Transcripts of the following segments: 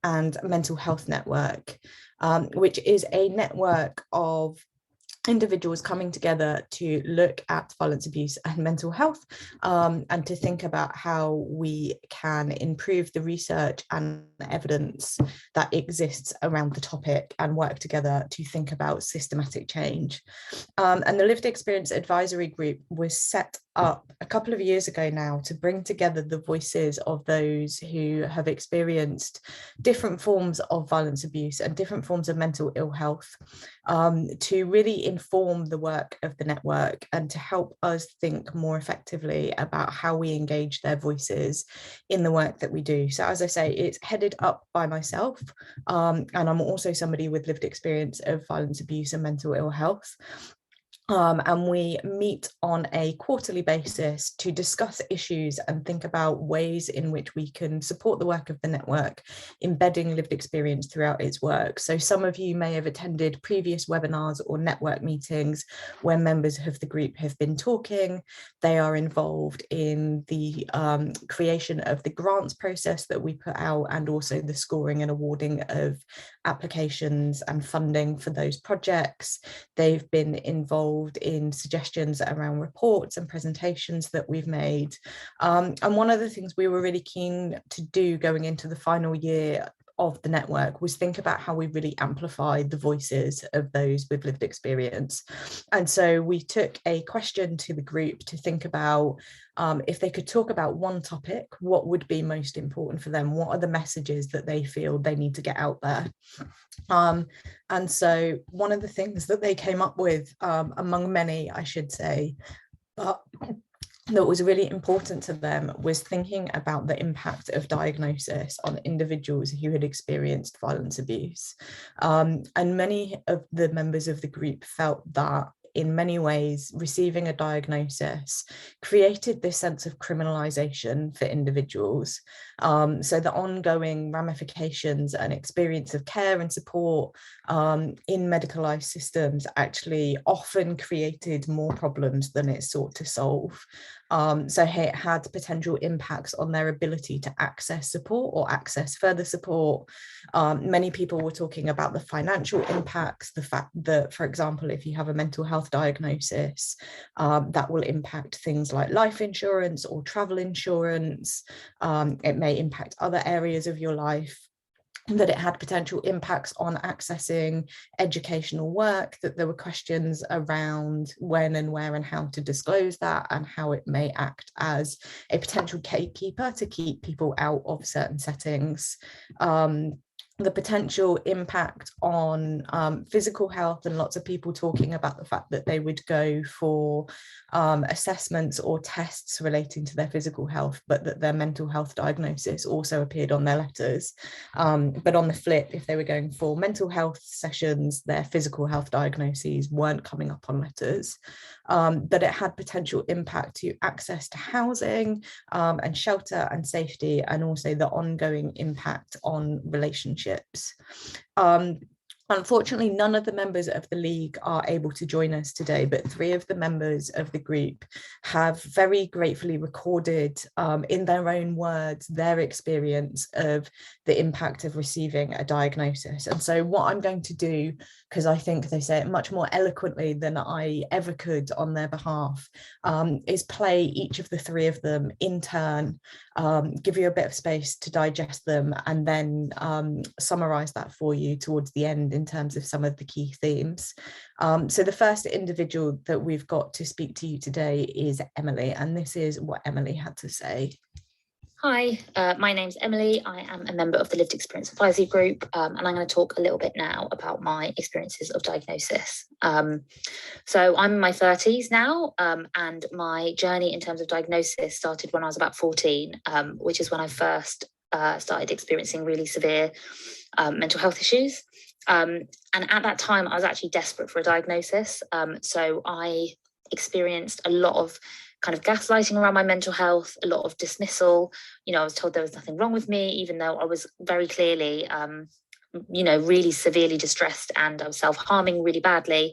and Mental Health Network, which is a network of individuals coming together to look at violence, abuse and mental health, and to think about how we can improve the research and evidence that exists around the topic and work together to think about systematic change. And the Lived Experience Advisory Group was set up a couple of years ago now to bring together the voices of those who have experienced different forms of violence, abuse and different forms of mental ill health, to really inform the work of the network and to help us think more effectively about how we engage their voices in the work that we do. So as I say, it's headed up by myself, and I'm also somebody with lived experience of violence, abuse and mental ill health. And we meet on a quarterly basis to discuss issues and think about ways in which we can support the work of the network, embedding lived experience throughout its work. So some of you may have attended previous webinars or network meetings where members of the group have been talking. They are involved in the creation of the grants process that we put out, and also the scoring and awarding of applications and funding for those projects. They've been involved in suggestions around reports and presentations that we've made. And one of the things we were really keen to do going into the final year of the network was think about how we really amplify the voices of those with lived experience. And so we took a question to the group to think about if they could talk about one topic, what would be most important for them? What are the messages that they feel they need to get out there? And so one of the things that they came up with, among many, I should say, but that was really important to them, was thinking about the impact of diagnosis on individuals who had experienced violence abuse. And many of the members of the group felt that in many ways, receiving a diagnosis created this sense of criminalization for individuals. So the ongoing ramifications and experience of care and support in medicalized systems actually often created more problems than it sought to solve. So it had potential impacts on their ability to access support or access further support. Many people were talking about the financial impacts, the fact that, for example, if you have a mental health diagnosis, that will impact things like life insurance or travel insurance. It may impact other areas of your life, that it had potential impacts on accessing educational work, that there were questions around when and where and how to disclose that, and how it may act as a potential gatekeeper to keep people out of certain settings. The potential impact on physical health, and lots of people talking about the fact that they would go for assessments or tests relating to their physical health, but that their mental health diagnosis also appeared on their letters. But on the flip, if they were going for mental health sessions, their physical health diagnoses weren't coming up on letters. That it had potential impact to access to housing and shelter and safety, and also the ongoing impact on relationships. Unfortunately, none of the members of the League are able to join us today, but 3 of the members of the group have very gratefully recorded in their own words their experience of the impact of receiving a diagnosis. And so what I'm going to do, because I think they say it much more eloquently than I ever could on their behalf, is play each of the 3 of them in turn, give you a bit of space to digest them, and then summarize that for you towards the end in terms of some of the key themes. So the first individual that we've got to speak to you today is Emily, and this is what Emily had to say. Hi, my name's Emily. I am a member of the Lived Experience Advisory Group, and I'm going to talk a little bit now about my experiences of diagnosis. So I'm in my 30s now, and my journey in terms of diagnosis started when I was about 14, which is when I first started experiencing really severe mental health issues. And at that time, I was actually desperate for a diagnosis. So I experienced a lot of kind of gaslighting around my mental health, a lot of dismissal. I was told there was nothing wrong with me, even though I was very clearly, really severely distressed, and I was self-harming really badly.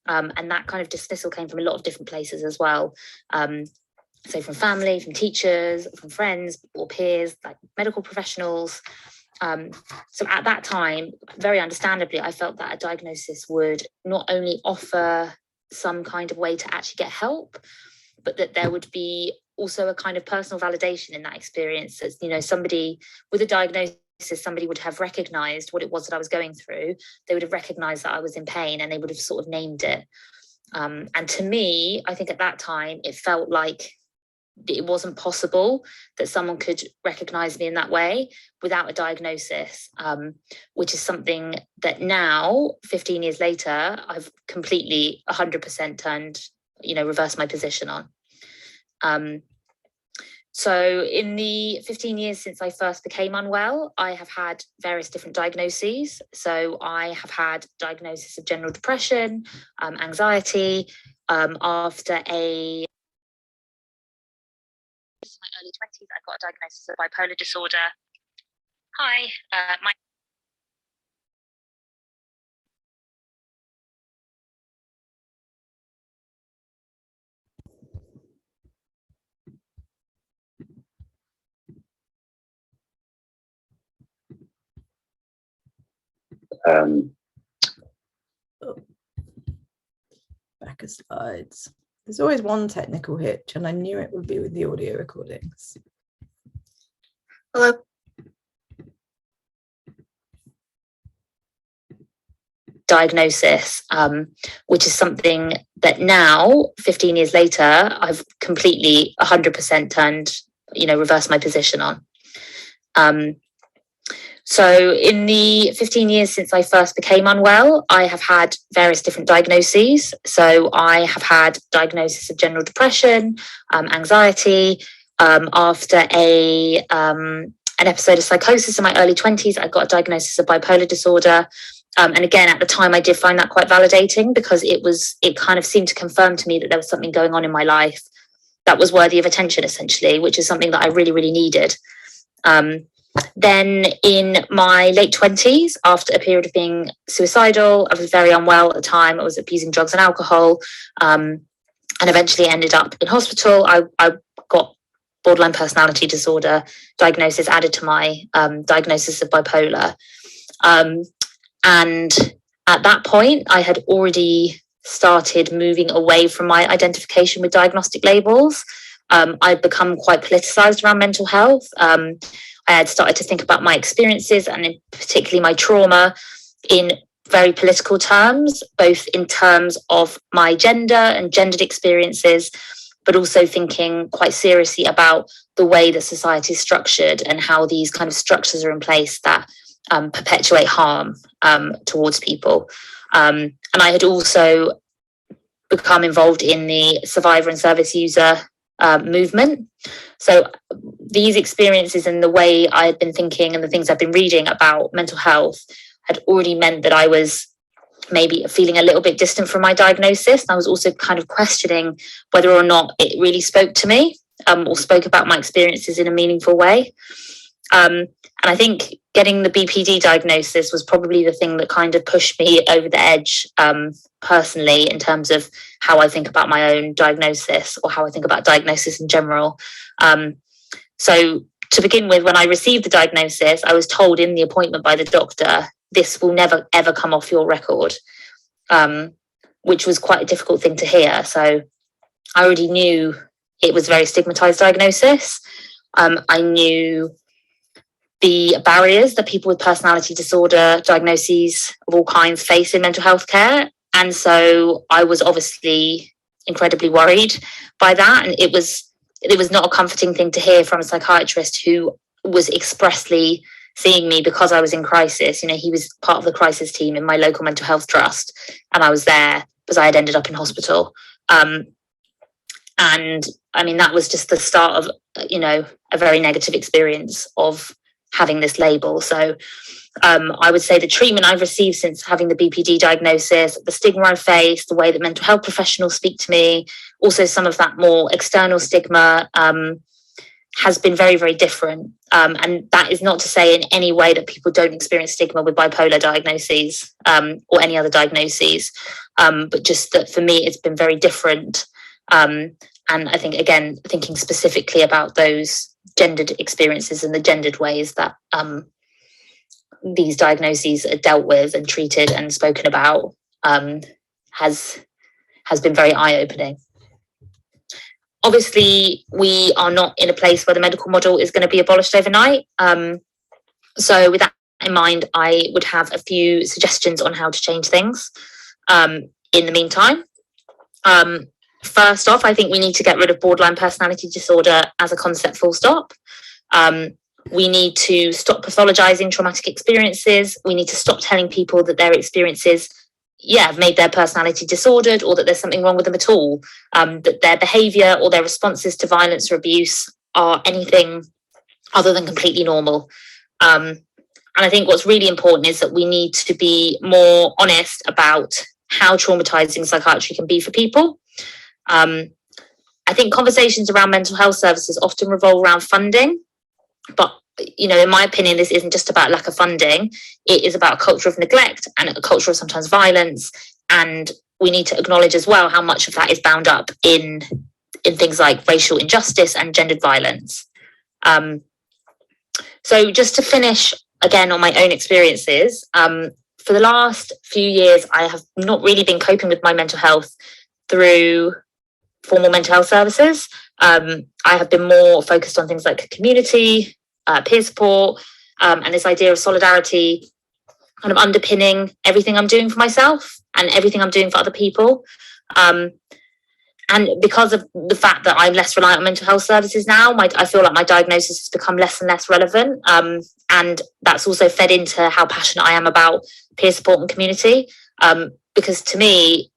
And that kind of dismissal came from a lot of different places as well. So from family, from teachers, from friends or peers, like medical professionals. So at that time, very understandably, I felt that a diagnosis would not only offer some kind of way to actually get help, but that there would be also a kind of personal validation in that experience. As, you know, somebody with a diagnosis, somebody would have recognized what it was that I was going through. They would have recognized that I was in pain, and they would have sort of named it. And to me, I think at that time, it felt like it wasn't possible that someone could recognize me in that way without a diagnosis, which is something that now, 15 years later, I've completely 100% turned, reversed my position on. So in the 15 years since I first became unwell, I have had various different diagnoses. So I have had diagnosis of general depression, anxiety, after my early 20s, I got a diagnosis of bipolar disorder. Hi, my Back of slides. There's always one technical hitch, and I knew it would be with the audio recordings. Hello. Diagnosis, which is something that now, 15 years later, I've completely 100% turned, reversed my position on. So in the 15 years since I first became unwell, I have had various different diagnoses. So I have had diagnosis of general depression, anxiety. After an episode of psychosis in my early 20s, I got a diagnosis of bipolar disorder. And again, at the time, I did find that quite validating, because it kind of seemed to confirm to me that there was something going on in my life that was worthy of attention, essentially, which is something that I really, really needed. Then in my late 20s, after a period of being suicidal, I was very unwell at the time. I was abusing drugs and alcohol, and eventually ended up in hospital. I got borderline personality disorder diagnosis added to my diagnosis of bipolar. And at that point, I had already started moving away from my identification with diagnostic labels. I'd become quite politicized around mental health. I had started to think about my experiences, and in particularly my trauma, in very political terms, both in terms of my gender and gendered experiences, but also thinking quite seriously about the way that society is structured and how these kind of structures are in place that perpetuate harm towards people. And I had also become involved in the survivor and service user movement. So these experiences and the way I had been thinking and the things I've been reading about mental health had already meant that I was maybe feeling a little bit distant from my diagnosis. I was also kind of questioning whether or not it really spoke to me, or spoke about my experiences in a meaningful way. And I think getting the BPD diagnosis was probably the thing that kind of pushed me over the edge, personally, in terms of how I think about my own diagnosis, or how I think about diagnosis in general. So to begin with, when I received the diagnosis, I was told in the appointment by the doctor, this will never, ever come off your record, which was quite a difficult thing to hear. So I already knew it was a very stigmatized diagnosis. I knew the barriers that people with personality disorder diagnoses of all kinds face in mental health care. And so I was obviously incredibly worried by that. And it was not a comforting thing to hear from a psychiatrist who was expressly seeing me because I was in crisis. He was part of the crisis team in my local mental health trust, and I was there because I had ended up in hospital. And I mean, that was just the start of, a very negative experience of having this label. So I would say the treatment I've received since having the BPD diagnosis, the stigma I faced, the way that mental health professionals speak to me, also some of that more external stigma, has been very, very different. And that is not to say in any way that people don't experience stigma with bipolar diagnoses, or any other diagnoses, but just that for me, it's been very different. And I think, again, thinking specifically about those gendered experiences and the gendered ways that these diagnoses are dealt with and treated and spoken about has been very eye-opening. Obviously, we are not in a place where the medical model is going to be abolished overnight. So with that in mind, I would have a few suggestions on how to change things in the meantime. First off, I think we need to get rid of borderline personality disorder as a concept, full stop. We need to stop pathologizing traumatic experiences. We need to stop telling people that their experiences have made their personality disordered, or that there's something wrong with them at all, that their behavior or their responses to violence or abuse are anything other than completely normal. And I think what's really important is that we need to be more honest about how traumatizing psychiatry can be for people. I think conversations around mental health services often revolve around funding, but in my opinion, this isn't just about lack of funding. It is about a culture of neglect and a culture of sometimes violence. And we need to acknowledge as well how much of that is bound up in things like racial injustice and gendered violence. So just to finish again on my own experiences, for the last few years, I have not really been coping with my mental health through formal mental health services. I have been more focused on things like community, peer support, and this idea of solidarity kind of underpinning everything I'm doing for myself and everything I'm doing for other people. And because of the fact that I'm less reliant on mental health services now, I feel like my diagnosis has become less and less relevant. And that's also fed into how passionate I am about peer support and community. Because to me,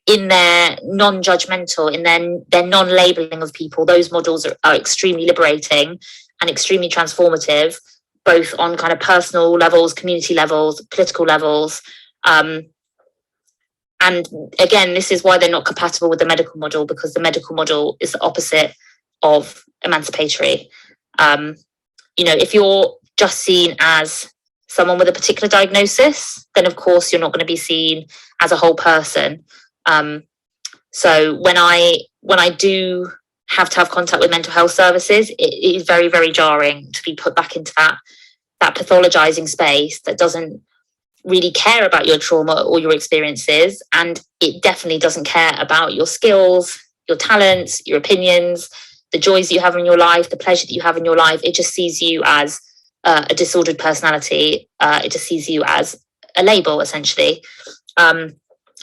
in their non-judgmental, in their non-labeling of people, those models are extremely liberating and extremely transformative, both on kind of personal levels, community levels, political levels. And again, this is why they're not compatible with the medical model, because the medical model is the opposite of emancipatory. If you're just seen as someone with a particular diagnosis, then of course you're not going to be seen as a whole person. So when I do have to have contact with mental health services, it is very, very jarring to be put back into that pathologizing space that doesn't really care about your trauma or your experiences, and it definitely doesn't care about your skills, your talents, your opinions, the joys you have in your life, the pleasure that you have in your life. It just sees you as a disordered personality. It just sees you as a label, essentially. And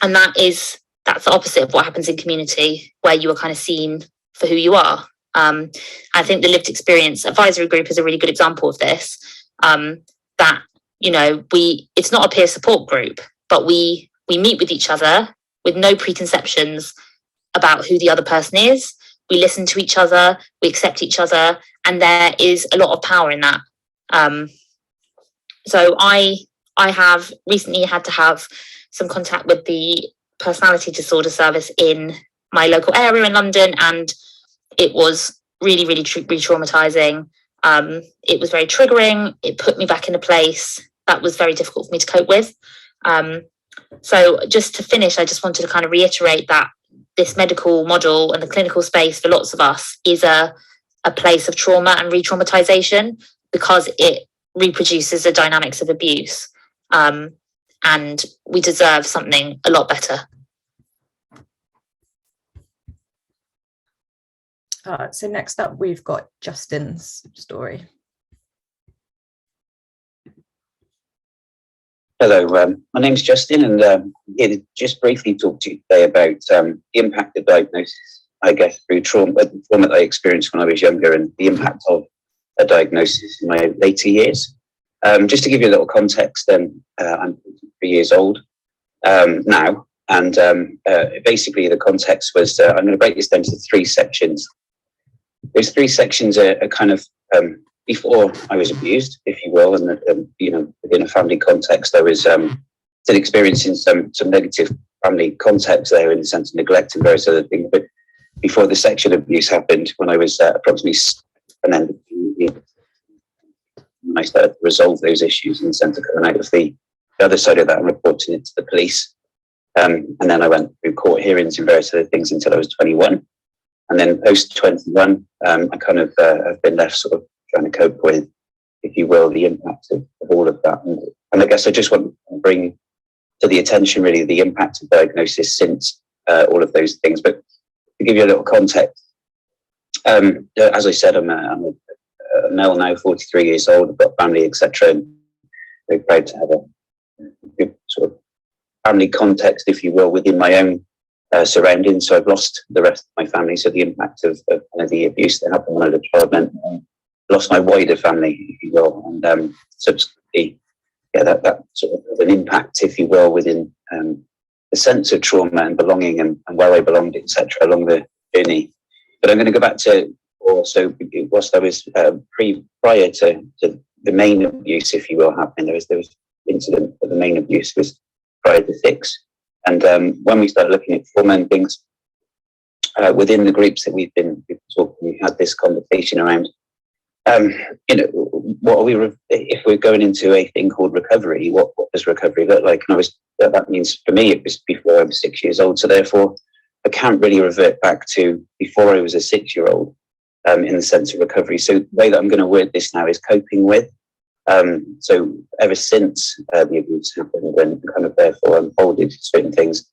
that's the opposite of what happens in community, where you are kind of seen for who you are. I think the Lived Experience Advisory Group is a really good example of this. That it's not a peer support group, but we meet with each other with no preconceptions about who the other person is. We listen to each other, we accept each other, and there is a lot of power in that. So I have recently had to have some contact with the personality disorder service in my local area in London, and it was really, really traumatizing. It was very triggering. It put me back in a place that was very difficult for me to cope with. So just to finish, I just wanted to kind of reiterate that this medical model and the clinical space for lots of us is a place of trauma and re-traumatization, because it reproduces the dynamics of abuse. And we deserve something a lot better. So next up, we've got Justin's story. Hello, my name's Justin, and here to just briefly talk to you today about the impact of diagnosis, I guess, through trauma that I experienced when I was younger, and the impact of a diagnosis in my later years. Just to give you a little context, I'm 3 years old now, and basically the context was, I'm going to break this down into 3 sections. Those 3 sections are kind of before I was abused, if you will, and within a family context, I was still experiencing some negative family context there in the sense of neglect and various other things. But before the sexual abuse happened, when I was approximately, and then when I started to resolve those issues in the sense of coming out of the other side of that and reporting it to the police, and then I went through court hearings and various other things until I was 21. And then post 21, I kind of have been left sort of trying to cope with if you will, the impact of all of that. And I guess I just want to bring to the attention really the impact of diagnosis since all of those things. But to give you a little context, as I said, I'm a male now, 43 years old, I've got family, etc. And very proud to have a good sort of family context, if you will, within my own surroundings. So I've lost the rest of my family. So the impact of the abuse that happened when I was a child meant I lost my wider family, if you will. And subsequently, that sort of an impact, if you will, within the sense of trauma and belonging and where I belonged, etc., along the journey. But I'm going to go back to also whilst I was prior to the main abuse, if you will, happening. There was incident, but the main abuse was prior to 6. And when we started looking at trauma and things within the groups that we've been talking, we had this conversation around, what are we if we're going into a thing called recovery? What does recovery look like? And that means for me it was before I was 6 years old. So therefore, I can't really revert back to before I was a 6-year-old in the sense of recovery. So the way that I'm going to word this now is coping with. So ever since the abuse happened and kind of therefore unfolded certain things,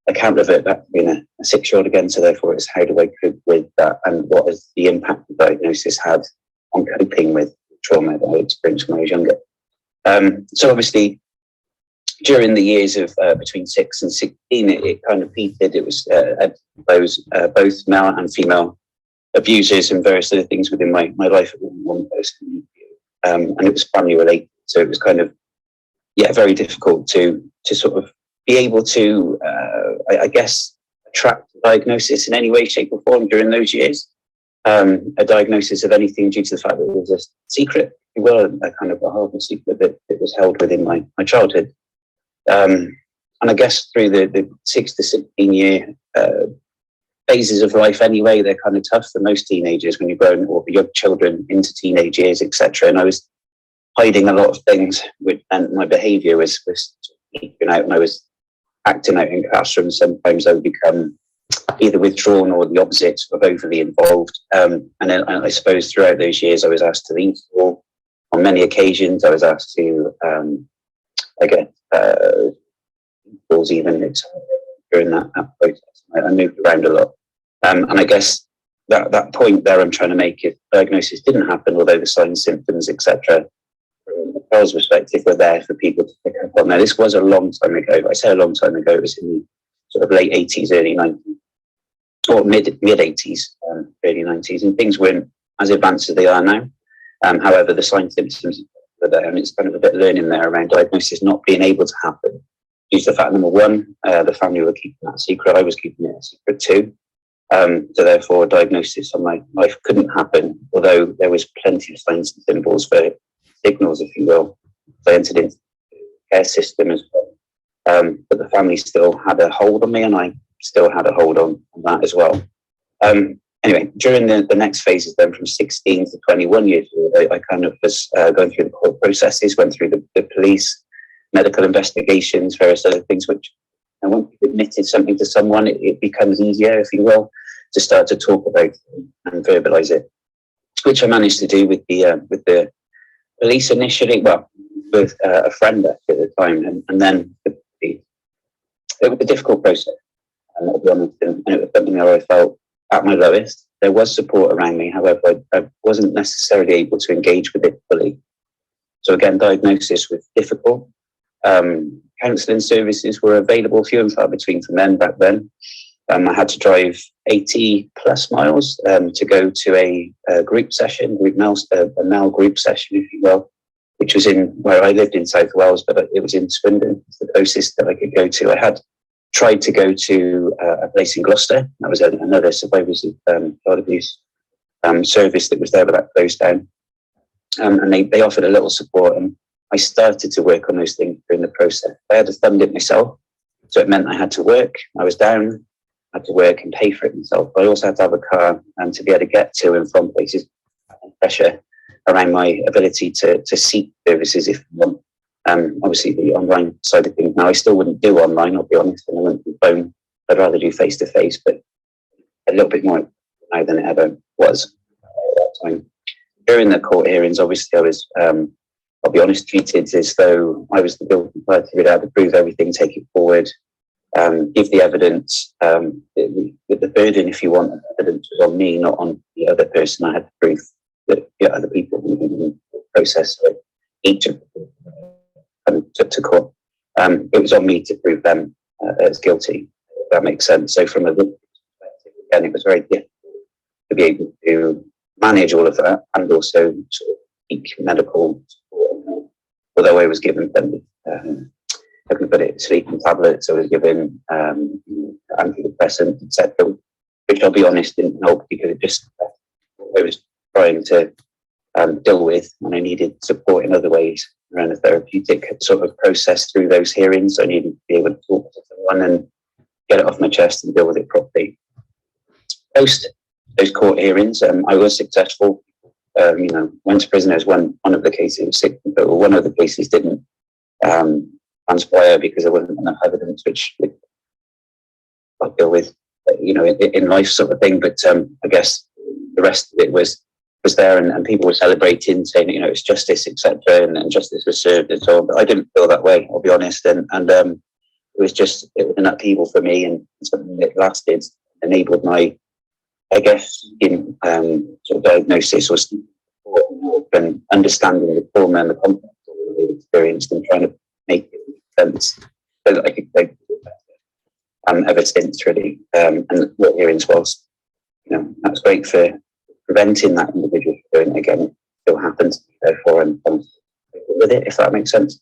I can't revert back to being a 6-year-old again. So therefore it's how do I cope with that and what has the impact the diagnosis had on coping with trauma that I experienced when I was younger. So obviously during the years of between 6 and 16, it kind of peaked. It was those both male and female abusers and various other things within my life at one person. And it was family related. So it was kind of, very difficult to sort of be able to, I guess, track the diagnosis in any way, shape or form during those years. A diagnosis of anything due to the fact that it was a secret, if you will, a kind of a horrible secret that was held within my childhood. And I guess through the 6 to 16 year phases of life anyway, they're kind of tough for most teenagers when you're growing or young children into teenage years, etc. And I was hiding a lot of things, and my behaviour was leaking out, and I was acting out in classrooms. Sometimes I would become either withdrawn or the opposite, of overly involved. And then I suppose throughout those years, I was asked to leave school. On many occasions, I was asked to, even during that process. I moved around a lot. And I guess that point there I'm trying to make, if diagnosis didn't happen, although the signs, symptoms, etc., from the child's perspective, were there for people to pick up on. Now, this was a long time ago. I say a long time ago, it was in the sort of late 80s, early 90s, or mid 80s, early 90s, and things weren't as advanced as they are now. However, the signs, symptoms were there, and it's kind of a bit learning there around diagnosis not being able to happen due to the fact, number one, the family were keeping that secret. I was keeping it a secret too. So therefore, diagnosis on my life couldn't happen, although there was plenty of signs and symbols for signals, if you will. So I entered into the care system as well. But the family still had a hold on me, and I still had a hold on that as well. Anyway, during the next phases then, from 16 to 21 years old, I kind of was going through the court processes, went through the police, medical investigations, various other things, which, and once you've admitted something to someone, it becomes easier, if you will, to start to talk about it and verbalise it, which I managed to do with the police initially, well, with a friend at the time, and then it was a difficult process, I'll be honest, and it was something where I felt at my lowest. There was support around me, however, I wasn't necessarily able to engage with it fully. So again, diagnosis was difficult. Counselling services were available, few and far between for men back then. I had to drive 80 plus miles to go to a group session, a male group session, if you will, which was in where I lived in South Wales, but it was in Swindon. It's the closest that I could go to. I had tried to go to a place in Gloucester. That was another survivors of child abuse service that was there, but that closed down. And they offered a little support, and I started to work on those things during the process. I had to fund it myself, so it meant I had to work. I was down, I had to work and pay for it myself. But I also had to have a car and to be able to get to and from places. Pressure around my ability to seek services if you want. Obviously, the online side of things. Now, I still wouldn't do online, I'll be honest, and I wouldn't do phone. I'd rather do face to face, but a little bit more now than it ever was at that time. during the court hearings, obviously I was, I'll be honest, treated as though I was the guilty party. We'd had to prove everything, take it forward, give the evidence. The burden, if you want, of evidence was on me, not on the other person. I had to prove that the other people in the process, so each of them to court. It was on me to prove them as guilty, if that makes sense. So from a victim perspective, again, it was very difficult to be able to manage all of that and also sort of seek medical support. Although I was given I can put it, sleeping tablets, I was given antidepressants, etc., which I'll be honest didn't help because it just I was trying to deal with, and I needed support in other ways around a therapeutic sort of process through those hearings. I needed to be able to talk to someone and get it off my chest and deal with it properly. Post those court hearings, I was successful. Went to prison as one of the cases was sick, but one of the cases didn't transpire because there wasn't enough evidence, which I deal with, in life sort of thing. But I guess the rest of it was there, and people were celebrating, saying, it's justice, etc., and justice was served and so on. But I didn't feel that way, I'll be honest, and it was an upheaval for me, and something that lasted, enabled my, I guess, in sort of diagnosis or support and understanding the trauma and the context of what I experienced and trying to make it make sense so that I could take ever since, really. And what hearings was, that's great for preventing that individual from doing it again. It still happens, therefore, and with it, if that makes sense.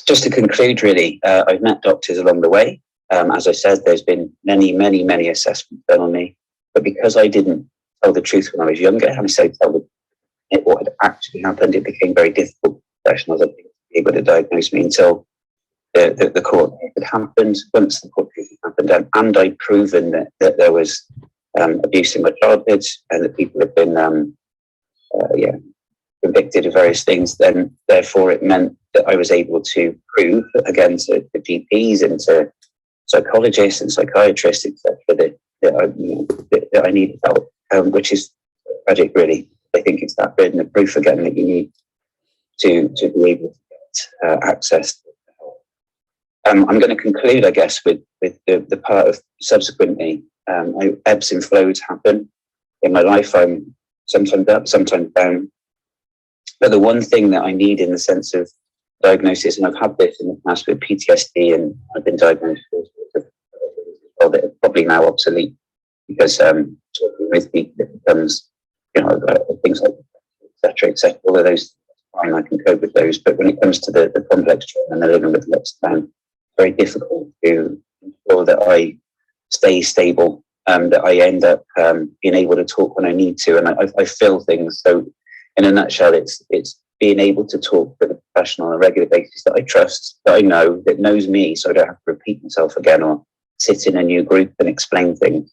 Just to conclude, really, I've met doctors along the way. As I said, there's been many, many, many assessments done on me, but because I didn't tell the truth when I was younger, and I said what had actually happened, it became very difficult for professionals, I think, to be able to diagnose me until the court had happened. Once the court case had happened, and I'd proven that there was abuse in my childhood and that people had been convicted of various things, then therefore it meant that I was able to prove again to the GPs and to psychologists and psychiatrists, etc., that I needed help, which is tragic, really. I think it's that burden of proof again that you need to be able to get access to help. I'm going to conclude, I guess, with the part of subsequently, ebbs and flows happen in my life. I'm sometimes up, sometimes down. But the one thing that I need in the sense of diagnosis, and I've had this in the past with PTSD, and I've been diagnosed with that are probably now obsolete because talking with people it becomes, things like etc. All of those, fine, I can cope with those. But when it comes to the complex trauma and the living with less than, it's very difficult to ensure that I stay stable, that I end up being able to talk when I need to, and I feel things. So, in a nutshell, it's being able to talk with a professional on a regular basis that I trust, that I know, that knows me, so I don't have to repeat myself again or sit in a new group and explain things.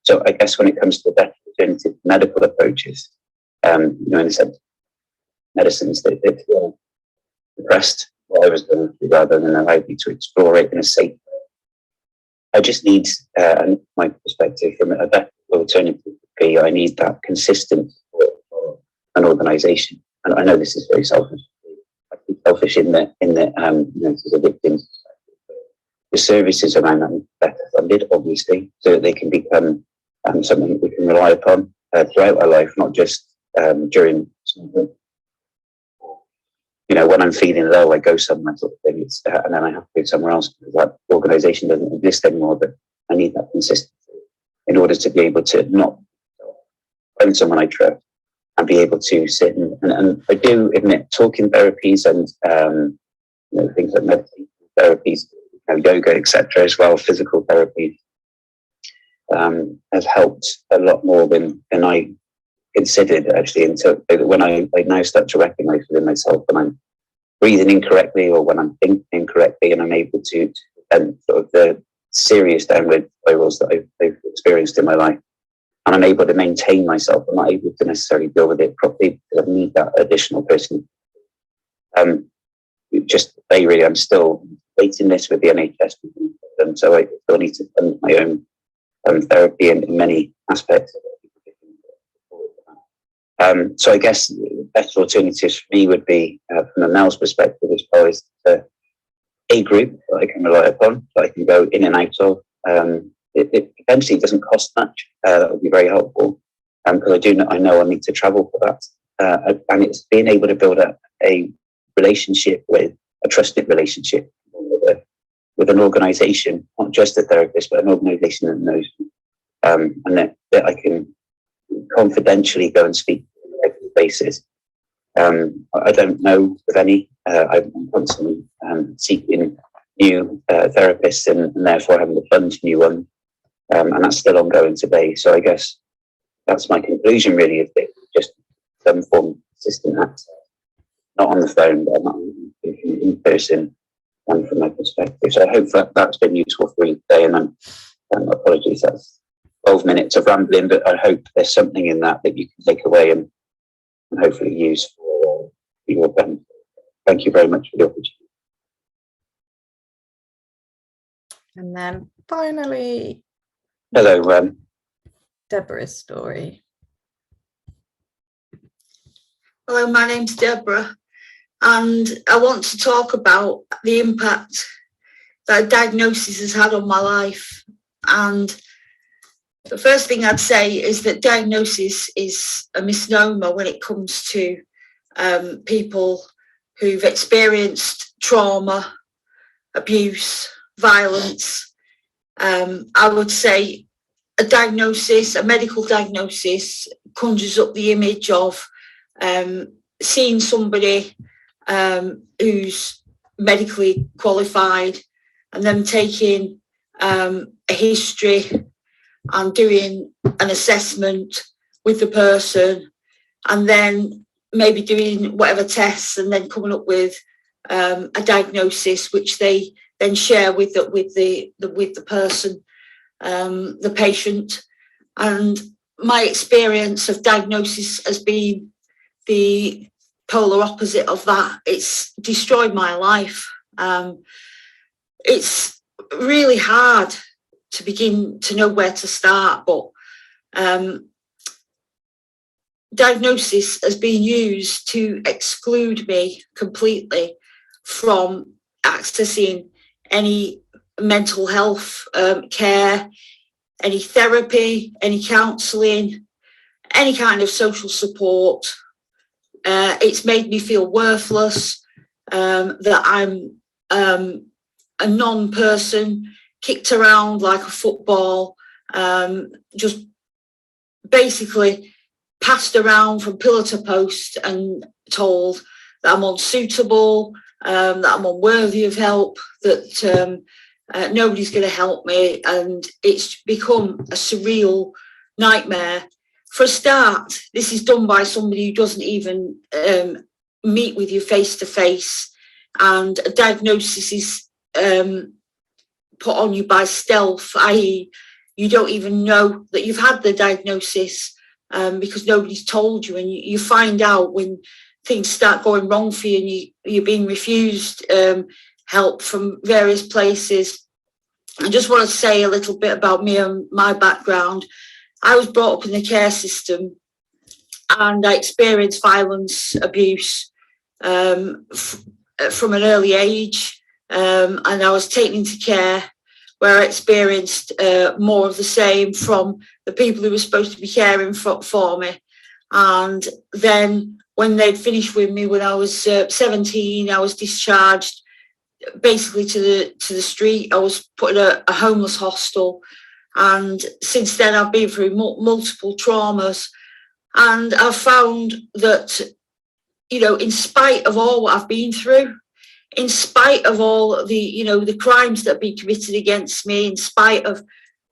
So I guess when it comes to the better alternative medical approaches, in a sense, medicines that suppressed what I was going through rather than allowed me to explore it in a safe way. I just need, my perspective from a better alternative would be, I need that consistent support for an organisation. And I know this is very selfish. I think selfish in that as a victim. The services around that are better funded, obviously, so that they can become something that we can rely upon throughout our life, not just during something. When I'm feeling low, I go somewhere, sort of thing, and then I have to go somewhere else because that organisation doesn't exist anymore. But I need that consistency in order to be able to not find someone I trust and be able to sit and I do admit talking therapies and things like meditation therapies, yoga, etc., as well, physical therapy has helped a lot more than I considered, actually. And so when I now start to recognise within myself when I'm breathing incorrectly or when I'm thinking incorrectly, and I'm able to prevent sort of the serious downward spirals that I've experienced in my life, and I'm able to maintain myself, I'm not able to necessarily deal with it properly because I need that additional person. I'm still waiting this with the NHS, and so I still need to fund my own therapy in many aspects. So I guess the better alternatives for me would be, from a male's perspective, as far as a group that I can rely upon, that I can go in and out of. It eventually doesn't cost much. That would be very helpful, because I know I need to travel for that. And it's being able to build up a relationship, with a trusted relationship with an organisation, not just a therapist, but an organisation that knows me, and that I can confidentially go and speak on a regular basis. I don't know of any. I'm constantly seeking new therapists, and therefore having to fund new ones, and that's still ongoing today. So I guess that's my conclusion, really, is that just some form of consistent access, not on the phone, but in person, from my perspective. So I hope that that's been useful for you today, and apologies, that's 12 minutes of rambling, but I hope there's something in that you can take away and hopefully use for your benefit. Thank you very much for the opportunity. And then finally, hello, Deborah's story. Hello, my name's Deborah, and I want to talk about the impact that a diagnosis has had on my life. And the first thing I'd say is that diagnosis is a misnomer when it comes to people who've experienced trauma, abuse, violence. I would say a medical diagnosis conjures up the image of seeing somebody who's medically qualified and then taking a history and doing an assessment with the person, and then maybe doing whatever tests, and then coming up with a diagnosis which they then share with the person, the patient. And my experience of diagnosis has been the polar opposite of that. It's destroyed my life. It's really hard to begin to know where to start, but diagnosis has been used to exclude me completely from accessing any mental health care, any therapy, any counselling, any kind of social support. It's made me feel worthless, that I'm a non-person, kicked around like a football, just basically passed around from pillar to post and told that I'm unsuitable, that I'm unworthy of help, that nobody's going to help me. And it's become a surreal nightmare. For a start, this is done by somebody who doesn't even meet with you face to face, and a diagnosis is put on you by stealth, i.e. you don't even know that you've had the diagnosis, because nobody's told you, and you find out when things start going wrong for you and you're being refused help from various places. I just want to say a little bit about me and my background. I was brought up in the care system, and I experienced violence, abuse from an early age, and I was taken into care, where I experienced more of the same from the people who were supposed to be caring for me. And then when they'd finished with me, when I was 17, I was discharged basically to the street. I was put in a homeless hostel. And since then, I've been through multiple traumas. And I've found that, in spite of all what I've been through, in spite of all the crimes that have been committed against me, in spite of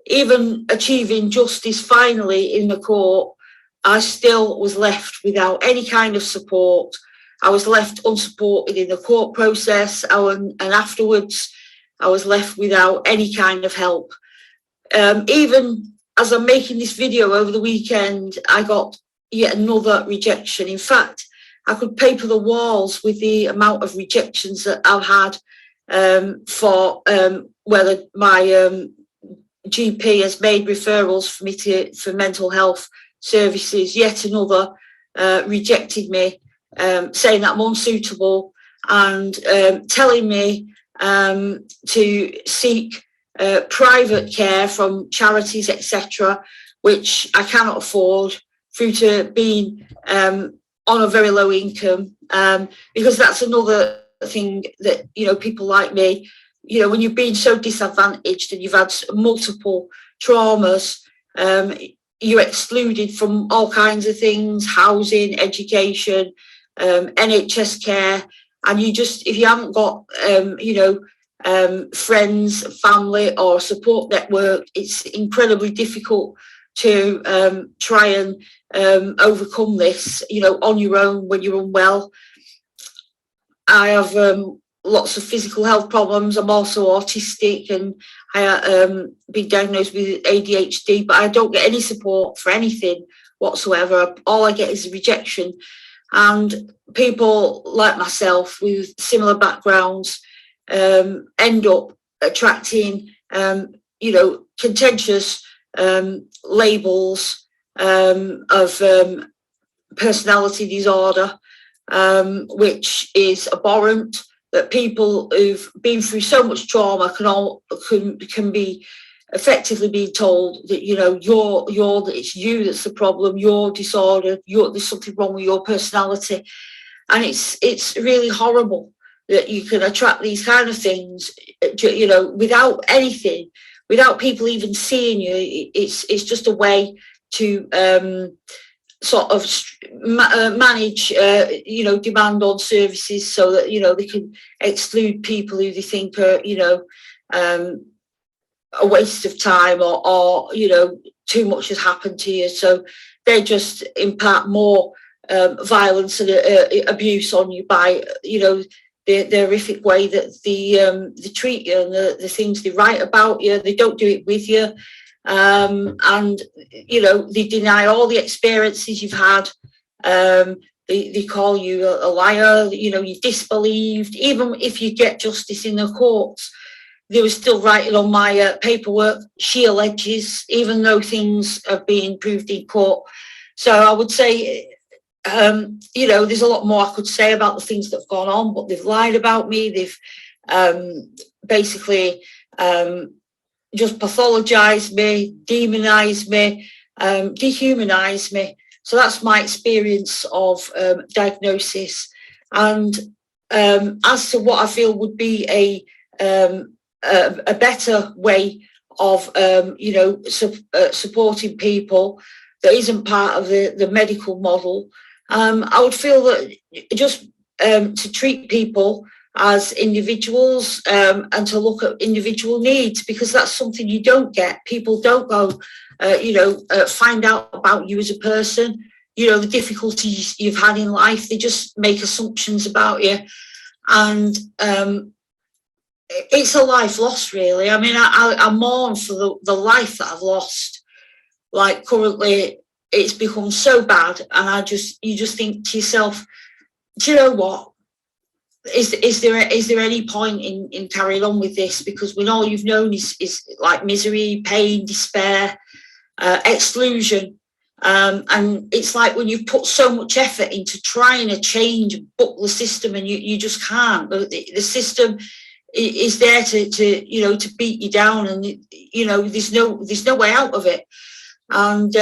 even achieving justice finally in the court, I still was left without any kind of support. I was left unsupported in the court process, and afterwards I was left without any kind of help. Even as I'm making this video over the weekend, I got yet another rejection. In fact, I could paper the walls with the amount of rejections that I've had for whether my GP has made referrals for me for mental health services. Yet another rejected me, saying that I'm unsuitable, and telling me to seek private care from charities, etc., which I cannot afford, through to being on a very low income, because that's another thing that, you know, people like me, you know, when you've been so disadvantaged and you've had multiple traumas, you're excluded from all kinds of things, housing, education, NHS care, and you just, if you haven't got, you know, friends, family or support network, it's incredibly difficult to try and overcome this, you know, on your own when you're unwell. I have lots of physical health problems. I'm also autistic, and I been diagnosed with ADHD, but I don't get any support for anything whatsoever. All I get is rejection. And people like myself with similar backgrounds end up attracting, you know, contentious labels of personality disorder, which is abhorrent. That people who've been through so much trauma can be effectively being told that, you know, it's you that's the problem, you're disordered, there's something wrong with your personality. And it's really horrible that you can attract these kind of things, you know, without anything, without people even seeing you. It's just a way to sort of manage, you know, demand on services, so that, you know, they can exclude people who they think are, you know, a waste of time, or you know, too much has happened to you. So they just impart more violence and abuse on you by, you know, the horrific way that they treat you, and the things they write about you. They don't do it with you. And, you know, they deny all the experiences you've had. They call you a liar, you know, you're disbelieved. Even if you get justice in the courts, they were still writing on my paperwork, she alleges, even though things are being proved in court. So I would say, you know, there's a lot more I could say about the things that have gone on, but they've lied about me. They've basically just pathologized me, demonized me, dehumanized me. So that's my experience of diagnosis. And as to what I feel would be a better way of, you know, supporting people that isn't part of the medical model, I would feel that just to treat people as individuals, and to look at individual needs, because that's something you don't get. People don't go, you know, find out about you as a person, you know, the difficulties you've had in life. They just make assumptions about you. And it's a life lost, really. I mean, I mourn for the life that I've lost. Like, currently, it's become so bad, and you just think to yourself, do you know what? Is there any point in carrying on with this? Because when all you've known is like misery, pain, despair, exclusion, and it's like when you've put so much effort into trying to change, buck the system, and you just can't. The system is there to you know, to beat you down, and you know, there's no way out of it. And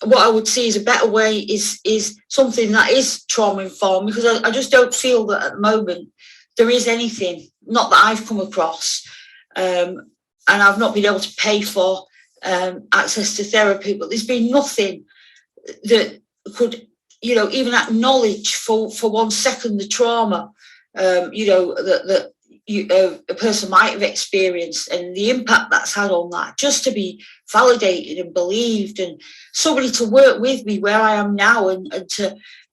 what I would see as a better way is something that is trauma informed, because I just don't feel that at the moment there is anything, not that I've come across, and I've not been able to pay for access to therapy, but there's been nothing that could, you know, even acknowledge for 1 second the trauma, you know, that a person might have experienced, and the impact that's had on that, just to be validated and believed, and somebody to work with me where I am now, and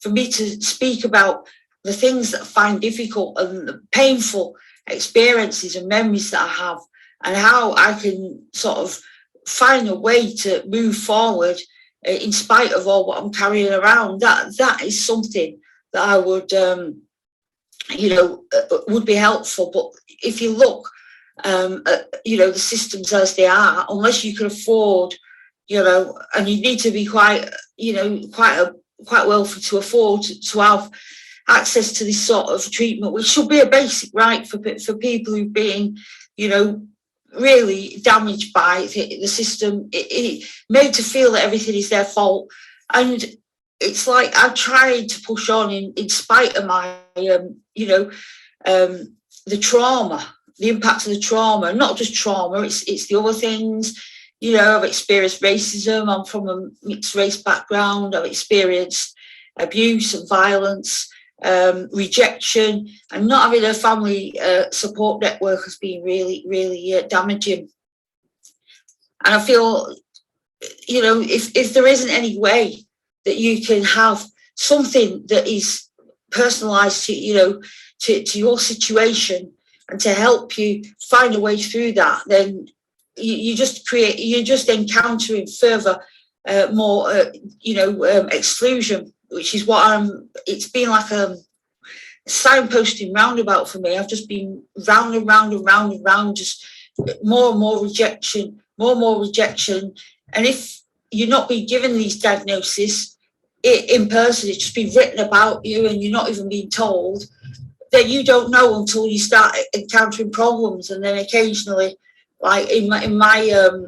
for me to speak about the things that I find difficult and the painful experiences and memories that I have, and how I can sort of find a way to move forward in spite of all what I'm carrying around. That is something that I would you know, would be helpful. But if you look at, you know, the systems as they are, unless you can afford, you know, and you need to be quite, you know, quite quite wealthy to afford to have access to this sort of treatment, which should be a basic right for people who've been, you know, really damaged by the system, it made to feel that everything is their fault. And it's like I've tried to push on in spite of my, you know, the trauma, the impact of the trauma, not just trauma, it's the other things. You know, I've experienced racism. I'm from a mixed race background. I've experienced abuse and violence, rejection, and not having a family support network has been really, really damaging. And I feel, you know, if there isn't any way that you can have something that is personalised to, you know, to your situation and to help you find a way through that, then you're just encountering further more, you know, exclusion, which is what it's been like a signposting roundabout for me. I've just been round and round and round and round, just more and more rejection, more and more rejection. And if you're not being given these diagnoses in person, it's just been written about you and you're not even being told, then you don't know until you start encountering problems. And then occasionally, like in my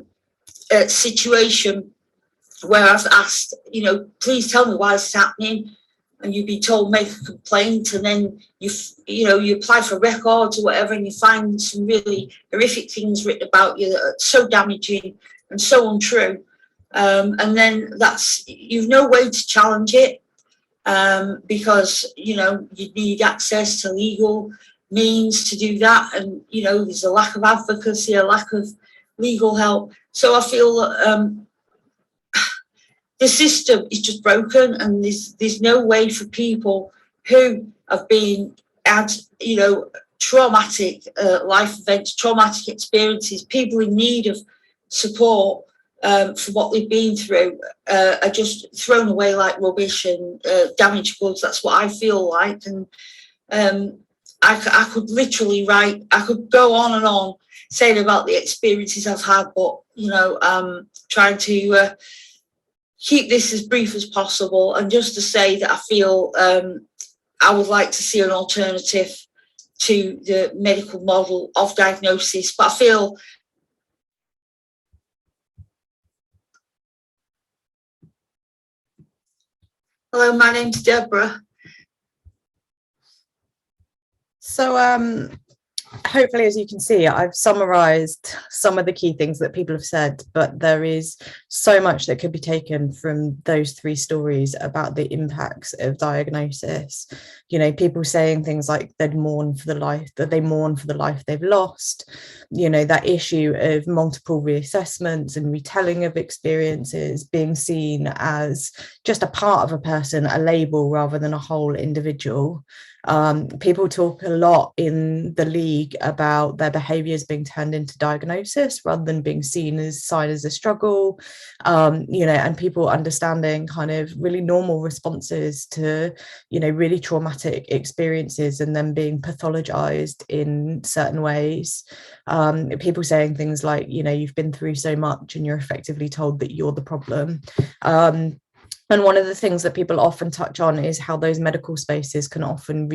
situation where I've asked, you know, please tell me why this is happening, and you'd be told make a complaint, and then you apply for records or whatever, and you find some really horrific things written about you that are so damaging and so untrue, and then you've no way to challenge it, because you know you need access to legal means to do that, and you know there's a lack of advocacy, a lack of legal help. So I feel that the system is just broken, and there's no way for people who have been had, you know, traumatic life events, traumatic experiences, people in need of support for what they've been through, are just thrown away like rubbish and damaged goods. That's what I feel like. And I could literally I could go on and on saying about the experiences I've had, but, you know, trying to keep this as brief as possible, and just to say that I feel I would like to see an alternative to the medical model of diagnosis. But I feel hello, my name's Deborah. So hopefully, as you can see, I've summarised some of the key things that people have said, but there is so much that could be taken from those three stories about the impacts of diagnosis. You know, people saying things like they mourn for the life they've lost, you know, that issue of multiple reassessments and retelling of experiences, being seen as just a part of a person, a label rather than a whole individual. People talk a lot in the league about their behaviours being turned into diagnosis rather than being seen as seen as a struggle, you know, and people understanding kind of really normal responses to, you know, really traumatic experiences and then being pathologized in certain ways. People saying things like, you know, you've been through so much and you're effectively told that you're the problem. And one of the things that people often touch on is how those medical spaces can often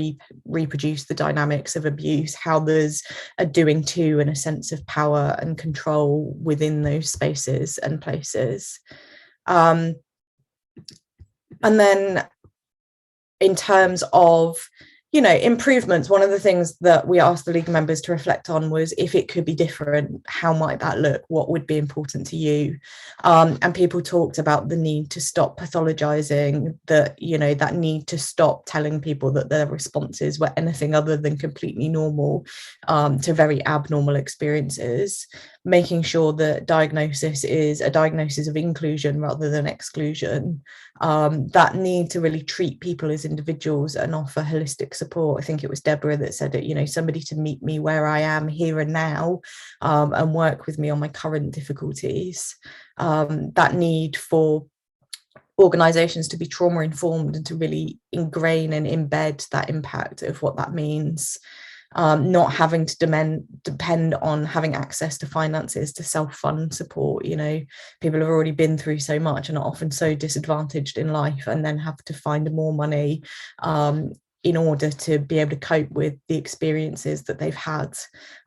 reproduce the dynamics of abuse, how there's a doing to and a sense of power and control within those spaces and places. And then in terms of, you know, improvements, one of the things that we asked the league members to reflect on was, if it could be different, how might that look? What would be important to you? And people talked about the need to stop pathologizing, that, you know, that need to stop telling people that their responses were anything other than completely normal to very abnormal experiences, making sure that diagnosis is a diagnosis of inclusion rather than exclusion, that need to really treat people as individuals and offer holistic support. I think it was Deborah that said it, you know, somebody to meet me where I am here and now, and work with me on my current difficulties. That need for organisations to be trauma informed and to really ingrain and embed that impact of what that means. not having to depend on having access to finances to self-fund support. You know, people have already been through so much and are often so disadvantaged in life, and then have to find more money in order to be able to cope with the experiences that they've had.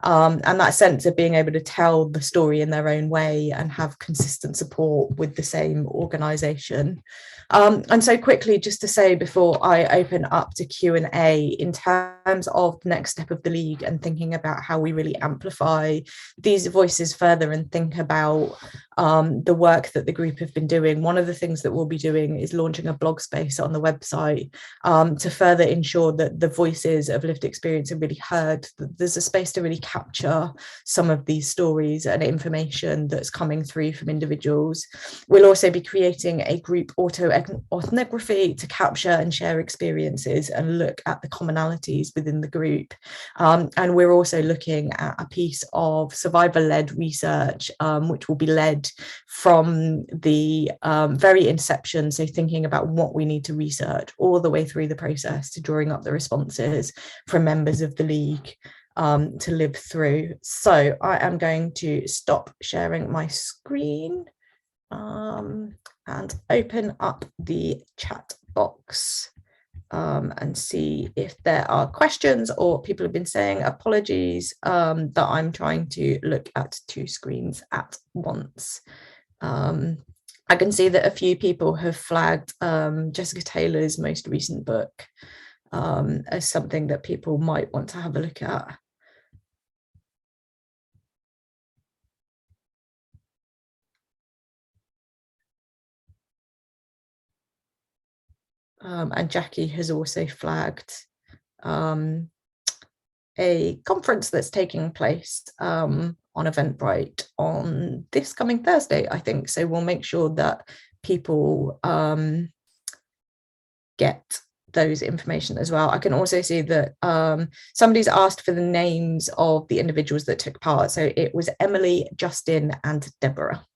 And that sense of being able to tell the story in their own way and have consistent support with the same organisation. And so quickly, just to say before I open up to Q&A, in terms of the next step of the League and thinking about how we really amplify these voices further and think about the work that the group have been doing, one of the things that we'll be doing is launching a blog space on the website to further ensure that the voices of lived experience are really heard, that there's a space to really capture some of these stories and information that's coming through from individuals. We'll also be creating a group ethnography to capture and share experiences and look at the commonalities within the group. And we're also looking at a piece of survivor-led research, which will be led from the very inception, so thinking about what we need to research all the way through the process to drawing up the responses from members of the League to live through. So I am going to stop sharing my screen and open up the chat box and see if there are questions, or people have been saying apologies that I'm trying to look at two screens at once. I can see that a few people have flagged Jessica Taylor's most recent book as something that people might want to have a look at. And Jackie has also flagged a conference that's taking place on Eventbrite on this coming Thursday, I think. So we'll make sure that people get those information as well. I can also see that somebody's asked for the names of the individuals that took part. So it was Emily, Justin, and Deborah.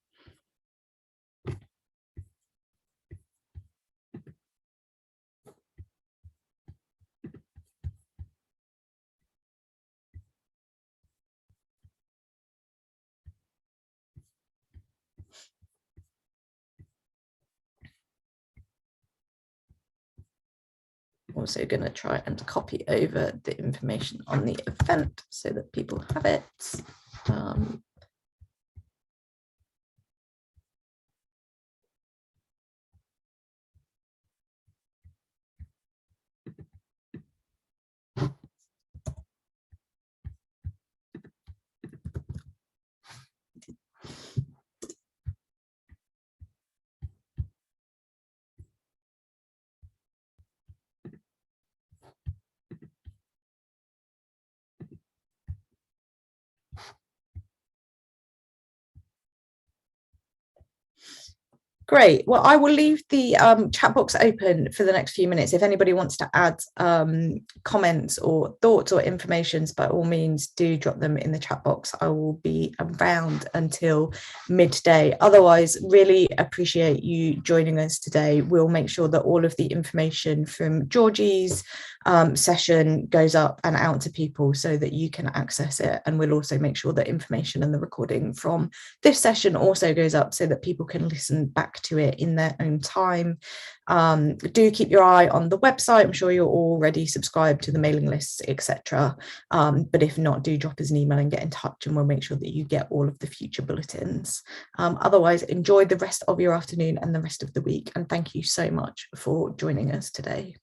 Also going to try and copy over the information on the event so that people have it. Great. Well, I will leave the chat box open for the next few minutes. If anybody wants to add comments or thoughts or informations, by all means, do drop them in the chat box. I will be around until midday. Otherwise, really appreciate you joining us today. We'll make sure that all of the information from Georgie's session goes up and out to people so that you can access it. And we'll also make sure that information and the recording from this session also goes up so that people can listen back to it in their own time. Do keep your eye on the website. I'm sure you're already subscribed to the mailing lists, etc. But if not, do drop us an email and get in touch, and we'll make sure that you get all of the future bulletins. Otherwise, enjoy the rest of your afternoon and the rest of the week. And thank you so much for joining us today.